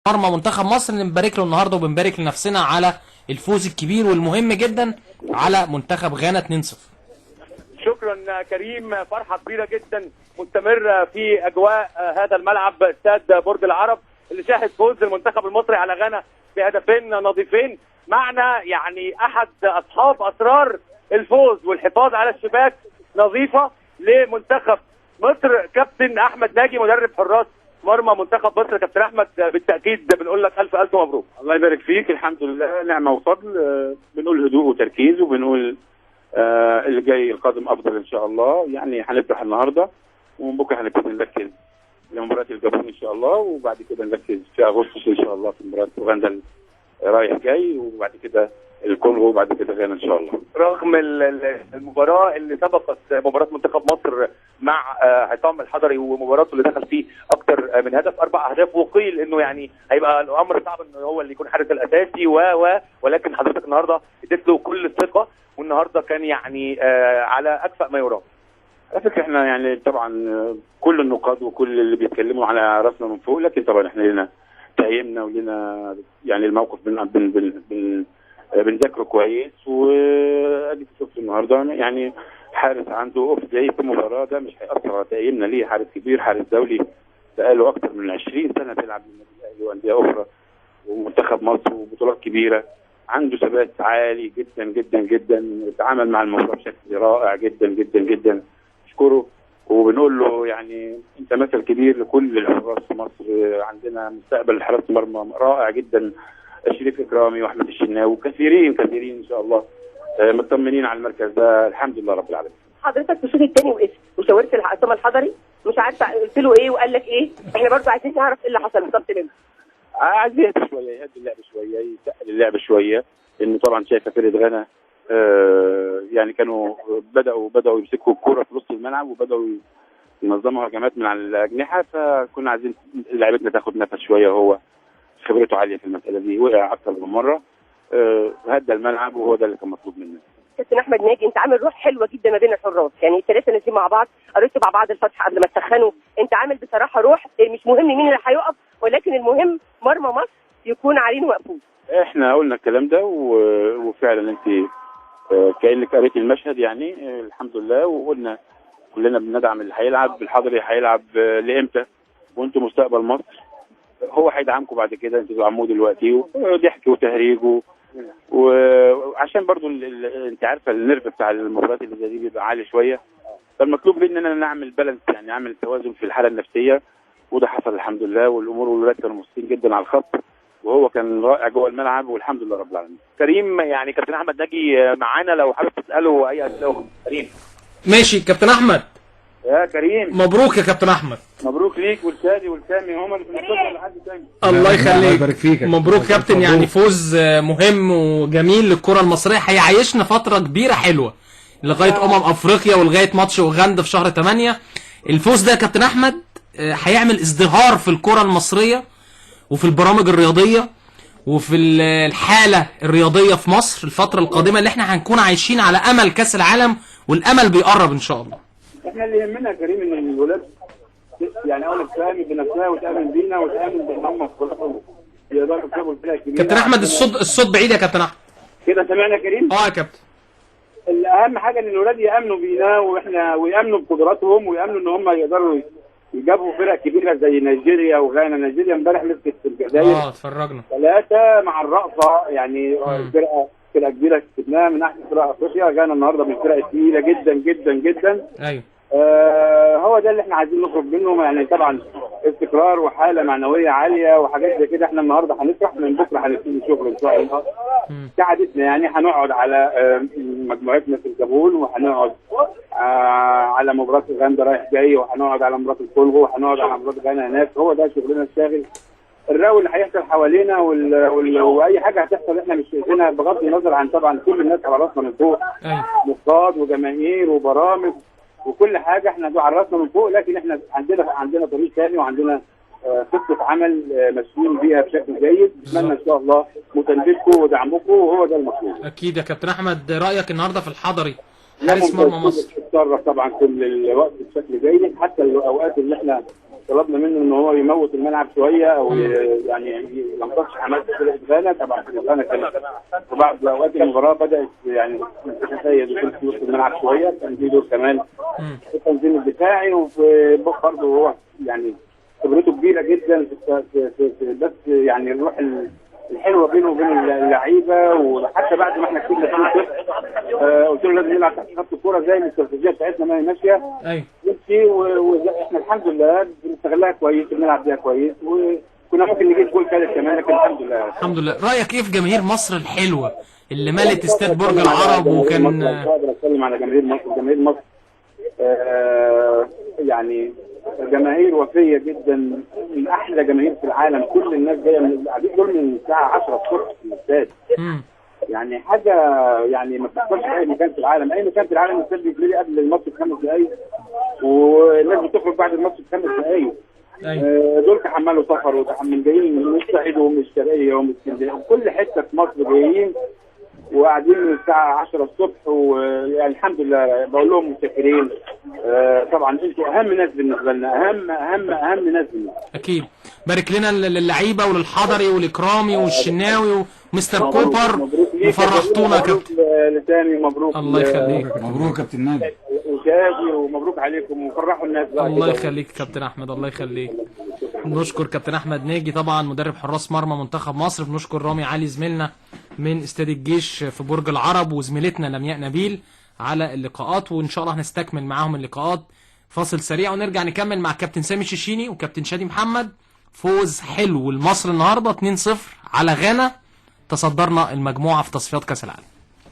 مرمى منتخب مصر بنبارك له النهارده وبنبارك لنفسنا على الفوز الكبير والمهم جدا على منتخب غانا 2-0. شكرا كريم، فرحه كبيره جدا مستمره في اجواء هذا الملعب استاد برج العرب اللي شاهد فوز المنتخب المصري على غانا بهدفين نظيفين. معنا يعني احد اصحاب اسرار الفوز والحفاظ على الشباك نظيفه لمنتخب مصر، كابتن احمد ناجي مدرب حراس مرمى منتخب مصر. كابتن احمد بالتاكيد بنقول لك الف الف مبروك. الله يبارك فيك، الحمد لله نعمه وفضل. بنقول هدوء وتركيز، وبنقول اللي جاي القادم افضل ان شاء الله. يعني هنفرح النهارده ومن بكره هنبتدي نركز لمباراه الجابون ان شاء الله، وبعد كده نركز في اغسطس ان شاء الله في مباراه اوغندا رايح جاي، وبعد كده الكونغو، وبعد كده غانا ان شاء الله. رغم المباراه اللي سبقت مباراه منتخب مصر مع عصام الحضري ومباراته اللي دخل فيه اكثر من هدف 4 اهداف، وقيل انه يعني هيبقى الامر صعب انه هو اللي يكون حارس الاساسي ولكن حضرتك النهارده اديت له كل الثقه، والنهارده كان يعني على اكفأ ما يرام. على فكره احنا يعني طبعا كل النقاد وكل اللي بيتكلموا على راسنا من فوق، لكن طبعا احنا لنا تهيمنا ولنا يعني الموقف بنذاكره كويس. واديك شفت النهارده يعني حارس عنده اوف زي في المباراه ده مش هيأثر على تقييمنا ليه. حارس كبير، حارس دولي بقاله اكتر من 20 سنه بيلعب للنادي الاهلي وانديه اخرى ومنتخب مصر وبطولات كبيره. عنده ثبات عالي جدا جدا جدا، اتعامل مع الموضوع بشكل رائع جدا جدا جدا. نشكره وبنقول له يعني انت مثل كبير لكل الحراس في مصر. عندنا مستقبل حراسه مرمى رائع جدا، شريف اكرامي واحمد الشناوي وكثيرين كثيرين ان شاء الله. مطمنين على المركز ده الحمد لله رب العالمين. حضرتك في الشوط الثاني وقفت وشاورت عصام الحضري، مش عارفه قلت له ايه وقال لك ايه؟ احنا برضو عايزين نعرف ايه اللي حصل بالظبط منه. عايز يهدي شويه، يهدي اللعب شويه، يتقل اللعب شويه، لانه طبعا شايفه فرقه غانا يعني كانوا بداوا يمسكوا الكوره في نص الملعب وبداوا ينظموا هجمات من على الاجنحه، فكنا عايزين لعيبتنا تاخد نفس شويه. وهو خبرته عاليه في المساله دي، وقع اكثر من مره، هدى الملعب، وهو ده اللي كان مطلوب مننا. كابتن احمد ناجي، انت عامل روح حلوه جدا ما بين الحراس، يعني الثلاثه نازلين مع بعض، قريتوا مع بعض الفتحه قبل ما تسخنوا، انت عامل بصراحه روح. مش مهم مين اللي هيقف، ولكن المهم مرمى مصر يكون عارين ومقفول. احنا قلنا الكلام ده وفعلا انت كانك قريتي المشهد يعني. الحمد لله، وقلنا كلنا بندعم اللي هيلعب. الحضري هيلعب لامتى؟ وانتم مستقبل مصر، هو هيدعمكم بعد كده. انتوا عمود دلوقتي وضحك وتهريج وعشان برضو انت عارفه النرف بتاع المباريات اللي زي دي بيبقى عالي شويه، فالمطلوب مننا نعمل بالانس، يعني نعمل توازن في الحاله النفسيه، وده حصل الحمد لله. والامور والولاد كانوا مبسوطين جدا على الخط، وهو كان رائع جوه الملعب والحمد لله رب العالمين. كريم، يعني كابتن احمد ناجي معانا لو حابب تساله اي اسئله. كريم ماشي كابتن احمد. يا كريم مبروك يا كابتن احمد. مبروك ليك والشادي والسامي، هم اللي في المستقبل لحد تاني. الله يخليك، مبروك كابتن. يعني فوز مهم وجميل للكره المصريه، هيعيشنا فتره كبيره حلوه لغايه افريقيا ولغايه ماتش اوغندا في شهر 8. الفوز ده يا كابتن احمد هيعمل ازدهار في الكره المصريه وفي البرامج الرياضيه وفي الحاله الرياضيه في مصر الفتره القادمه، اللي احنا هنكون عايشين على امل كاس العالم، والامل بيقرب ان شاء الله. احنا اللي يهمنا يا كريم ان الولاد يعني اول تامن بنفسها وتامن بينا وتامن بان هم يقدروا يكسبوا الفرق الكبيره. كابتن احمد الصوت بعيد يا كابتن احمد. كده سمعنا كريم؟ يا كابتن. الاهم حاجه ان الولاد يامنوا بينا ويامنوا بقدراتهم، ويامنوا ان هم يقدروا يجابوا فرق كبيره زي نيجيريا وغانا. نيجيريا امبارح مسكت الجزائر اتفرجنا 3 مع الرأفه، يعني فرقه كبيره كسبناها من احسن فرق افريقيا. غانا النهارده من الفرق الثقيله جدا جدا جدا. ايوه هو ده اللي احنا عايزين نخرج منه، يعني طبعا استقرار وحاله معنويه عاليه وحاجات زي كده. احنا النهارده هنفرح، من بكره هنبتدي شغل ان شاء الله كعادتنا. يعني هنقعد على مجموعتنا في الجابون، وهنقعد على مباراه اوغندا رايح جاي، وهنقعد على مباراه الكونغو، وهنقعد على مباراه غانا هناك. هو ده شغلنا الشاغل. الراوي اللي هيحصل حوالينا واي حاجه هتحصل احنا مش شايفينها، بغض النظر عن طبعا كل الناس على راسنا من فوق، نقاد وجماهير وبرامج وكل حاجه، احنا على راسنا من فوق. لكن احنا عندنا طريق ثاني، وعندنا خطه عمل ماشيين بيها بشكل جيد. اتمنى ان شاء الله مساندتكم ودعمكم، وهو ده المطلوب. اكيد يا كابتن احمد. رايك النهارده في الحضري حارس مرمى مصر؟ اتصرف طبعا كل الوقت بشكل جيد، حتى الاوقات اللي احنا طلبنا منه ان هو يموت الملعب شويه او يعني يمتص حماس فرقه غانا. طبعا فرقه غانا كانت في بعض اوقات المباراه بدات يعني تتسيد في وسط الملعب شويه، كان في دور كمان في التنظيم الدفاعي، وفي برضه هو يعني خبرته كبيره جدا في بس يعني الروح الحلوه بينه وبين اللعيبه. وحتى بعد ما احنا كسبنا 2-0 قلت له لازم نلعب تحت خط الكوره زي الاستراتيجيه بتاعتنا ما هي ماشيه. ايوه نمشي واحنا الحمد لله بنستغلها كويس، بنلعب بيها كويس، وكنا ممكن نجيب جول ثالث كمان، لكن الحمد لله. الحمد لله. رايك ايه في جماهير مصر الحلوه اللي ملت استاد برج العرب؟ وكان اقدر اتكلم على جماهير مصر. جماهير مصر يعني جماهير وفيه جدا، من احلى جماهير في العالم. كل الناس جايه من قاعدين دول من الساعه 10 الصبح في الاستاد. يعني حاجه يعني ما بتحصلش في اي مكان في العالم. اي مكان في العالم الاستاد بيتملي قبل الماتش ب5 دقائق، والناس بتخرج بعد الماتش ب5 دقائق. دول تحملوا سفر وتحمل جايين من الصعيد ومن الشرقيه ومن اسكندريه وكل حته في مصر جايين وقاعدين من الساعه 10 الصبح. ويعني الحمد لله بقول لهم متشكرين. طبعا انتوا اهم ناس بالنسبه لنا، اهم ناس بالنسبه. اكيد. بارك لنا للعيبه وللحضري والاكرامي والشناوي ومستر كوبر، وفرحتونا يا كابتن. لساني مبروك. الله يخليك. مبروك كابتن نادي وشادي، ومبروك عليكم وفرحوا الناس بقى. الله يخليك كابتن احمد، الله يخليك. بنشكر كابتن احمد ناجي طبعا مدرب حراس مرمى منتخب مصر. بنشكر رامي علي زميلنا من استاد الجيش في برج العرب، وزميلتنا لمياء نبيل على اللقاءات، وان شاء الله هنستكمل معاهم اللقاءات. فاصل سريع ونرجع نكمل مع كابتن سامي شيشيني وكابتن شادي محمد. فوز حلو لمصر النهارده 2-0 على غانا، تصدرنا المجموعه في تصفيات كاس العالم.